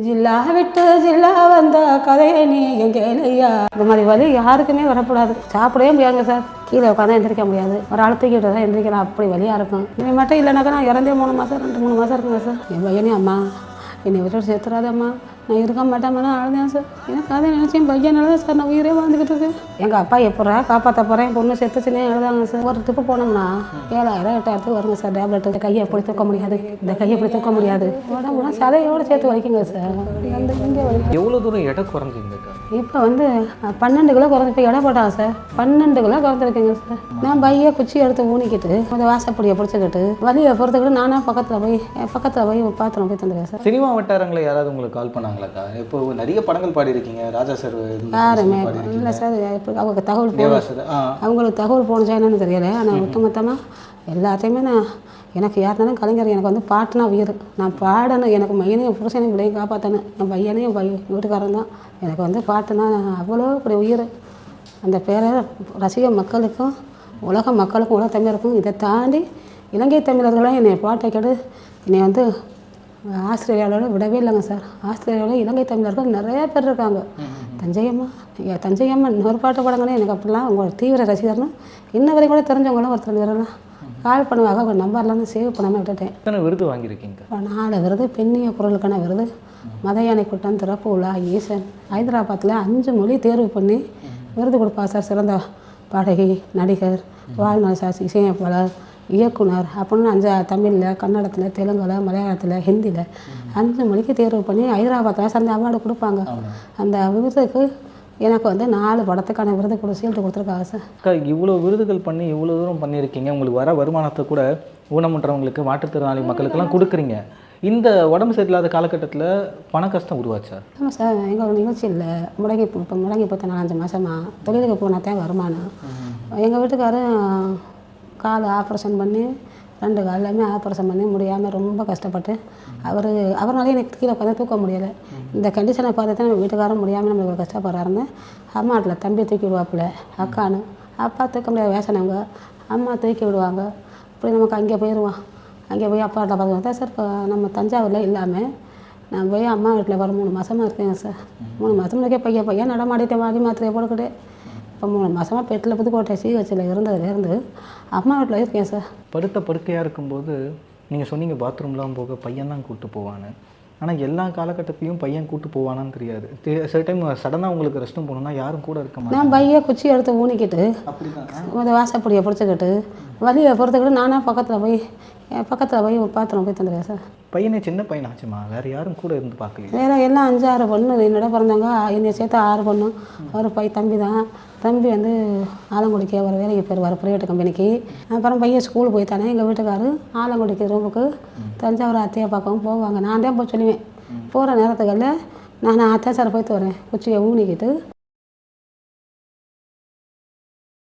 ஜில்லா விட்டு ஜில்லா வந்த கதையை நீ கேளையா. இந்த மாதிரி வலி யாருக்குமே வரக்கூடாது. சாப்பிடவே முடியாதுங்க சார். கீழே உட்காந்தா எந்திரிக்க முடியாது. ஒரு ஆள் தூக்கிட்டு தான் எந்திரிக்கலாம். அப்படி வலியாக இருக்கும். இது மட்டும் இல்லைனாக்கா நான் இறந்தே 3 மாதம் 2-3 மாதம் இருக்குங்க சார். என் பையனே அம்மா என்னை விட்டு சேர்த்துறாதம்மா, நான் இருக்க மாட்டேம்மா, நான் அழுதேன் சார். எனக்கு அதை நினச்சேன் பையனால தான் சார் நான் உயிரே வாழ்ந்துக்கிட்டு இருக்கேன். எங்கள் அப்பா எப்படா காப்பாற்ற போகிறேன், பொண்ணு செத்துச்சுன்னே எழுதாங்க சார். ஒரு ட்ரிப்பு போனோம்னா 7000 8000 வருங்க சார். டேப்லெட்டு கையை எப்படி தூக்க முடியாது, இந்த கையை எப்படி தூக்க முடியாது, உடம்புனா சதையோடு சேர்த்து வலிக்குங்க சார். அந்த இங்கே வலிக்கும். எவ்வளோ தூரம் எடை குறைஞ்சிங்க? இப்போ வந்து 12 கிலோ குறைஞ்சி, இப்போ எடை போட்டாங்க சார். 12 kilo குறைஞ்சிருக்கேங்க sir. நான் பையை குச்சி எடுத்து ஊனிக்கிட்டு அந்த வாசப்படியை பிடிச்சிக்கிட்டு வலியை பொறுத்துக்கிட்டு நானாக பக்கத்தில் போய் பாத்திரம் போய் தந்துடுவேன் சார். சினிமா வட்டாரங்களை யாராவது உங்களுக்கு கால் பண்ணாங்களாக்கா? இப்போ நிறைய படங்கள் பாடியிருக்கீங்க, ராஜா சார் யாருமே இல்லை சார். அவங்க தகவல் அவங்களுக்கு தகவல் போணுச்சா என்னன்னு தெரியலை. ஆனால் ஒட்டுமொத்தமாக எல்லாத்தையுமே எனக்கு யாருனாலும் கலைஞர் எனக்கு வந்து பாட்டுனா உயிர். நான் பாடணும், எனக்கு மையனையும் புருஷனையும் பிள்ளையும் காப்பாற்றணும், என் பையனையும் வீட்டுக்காரன் தான் எனக்கு வந்து பாட்டுனா அவ்வளோ இப்படி உயிர். அந்த பேரை ரசிக மக்களுக்கும் உலக மக்களுக்கும் உலக தமிழருக்கும் இதை தாண்டி இலங்கை தமிழர்களும் என்னை பாட்டை கேட்டு என்னை வந்து ஆஸ்திரேலியாவில் விடவே இல்லைங்க சார். ஆஸ்திரேலியாவில் இலங்கை தமிழர்கள் நிறைய பேர் இருக்காங்க. தஞ்சையம்மா இன்னொரு பாட்டு பாடங்கன்னு எனக்கு அப்படிலாம் உங்களோட தீவிர ரசிகர்னு இன்ன வரைக்கும் கூட தெரிஞ்சவங்களும் ஒருத்தர் வரலாம் கால் பண்ணுவாங்க. அவங்க நம்பர்லாம் சேவ் பண்ணாமல் விட்டுட்டேன். எத்தனை விருது வாங்கியிருக்கீங்க? 4 விருது. பெண்ணிய குரலுக்கான விருது, மத யானை கூட்டம், திறப்பு விழா, ஈசன். ஹைதராபாத்தில் 5 மொழி தேர்வு பண்ணி விருது கொடுப்பா சார். சிறந்த பாடகி, நடிகர், வாழ்நாள் சார், இசையமைப்பாளர், இயக்குனர் அப்படின்னு 5 தமிழில், கன்னடத்தில், தெலுங்கில், மலையாளத்தில், ஹிந்தியில் 5 மொழிக்கு தேர்வு பண்ணி ஹைதராபாத்தில் சார் அந்த அவார்டு கொடுப்பாங்க. அந்த விருதுக்கு எனக்கு வந்து 4 படத்துக்கான விருது சீல்டு கொடுத்துருக்காங்க சார். அக்கா, இவ்வளோ விருதுகள் பண்ணி இவ்வளோ தூரம் பண்ணியிருக்கீங்க. உங்களுக்கு வர வருமானத்தை கூட ஊனமுற்றவங்களுக்கு, மாற்றுத்திறனாளி மக்களுக்கெல்லாம் கொடுக்குறீங்க. இந்த உடம்பு சரியில்லாத காலகட்டத்தில் பண கஷ்டம் உருவாச்சா? ஆமாம் சார். எங்கள் நிகழ்ச்சியில் முடங்கி போத்த 4-5 மாதமாக தொழிலுக்கு போனால் வருமானம். எங்கள் வீட்டுக்காரர் கால் ஆப்ரேஷன் பண்ணி 2 காலையுமே ஆப்ரேஷன் பண்ணி முடியாமல் ரொம்ப கஷ்டப்பட்டு அவர்னாலே எனக்கு கீழே உட்காந்து தூக்க முடியலை. இந்த கண்டிஷனை பார்த்து தான் நம்ம வீட்டுக்காரன் முடியாமல் நம்மளுக்கு கஷ்டப்படுறாருன்னு அம்மா வீட்டில் தம்பி தூக்கி விடுவாப்புல, அக்கானு. அப்பா தூக்க முடியாத வேசனவங்க அம்மா தூக்கி விடுவாங்க. இப்படி நமக்கு அங்கே போயிடுவான். அங்கே போய் அப்பா வீட்டில் பார்த்து சார். இப்போ நம்ம தஞ்சாவூரில் இல்லாமல் நான் போய் அம்மா வீட்டில் வர 3 மாதமாக இருக்கேங்க சார். 3 மாதம் இருக்கே பையன் நடமாடிட்டேன், வாடி மாத்திரையை போட்டுக்கிட்டு. இப்போ 3 மாதமாக பெட்டில் புதுக்கோட்டை சிஹெச்சில் இருந்ததுலேருந்து அம்மா வீட்டில் இருக்கேன் சார். படுக்கையாக இருக்கும்போது நீங்கள் சொன்னீங்க பாத்ரூம்லாம் போக பையன்லாம் கூப்பிட்டு போவான்னு. ஆனால் எல்லா காலகட்டத்தையும் பையன் கூப்பிட்டு போவானான்னு தெரியாது. சில டைம் சடனாக உங்களுக்கு ரெஸ்ட் ரூம் போகணுன்னா யாரும் கூட இருக்க மாட்டாங்க. நான் பையை குச்சி எடுத்து ஊனிக்கிட்டு அந்த வாசப்படியை பிடிச்சிக்கிட்டு வலியை பொறுத்துக்கிட்டு நானாக பக்கத்தில் போய் பாத்திரம் போய் தந்துடுவேன் சார். பையனே சின்ன பையன் ஆச்சுமா, வேறு யாரும் கூட இருந்து பார்க்கல? வேறு எல்லாம் 5-6 பொண்ணு என்னோட பிறந்தவங்க. என்னை சேர்த்து 6 பொண்ணு. ஒரு தம்பி தான். தம்பி வந்து ஆலங்குடிக்கு ஒரு வேலைக்கு போயிடுவார், ப்ரைவேட் கம்பெனிக்கு. அப்புறம் பையன் ஸ்கூல் போய்த்தானே. எங்கள் வீட்டுக்காரர் ஆலங்குடிக்கு ரூமுக்கு தஞ்சாவூர் அத்தையை பார்க்கவும் போவாங்க. நான் தான் போய் சொல்லுவேன். போகிற நேரத்துக்கல்ல நான் அத்தை சார் போய்த்து வரேன் குச்சியை ஊனிக்கிட்டு.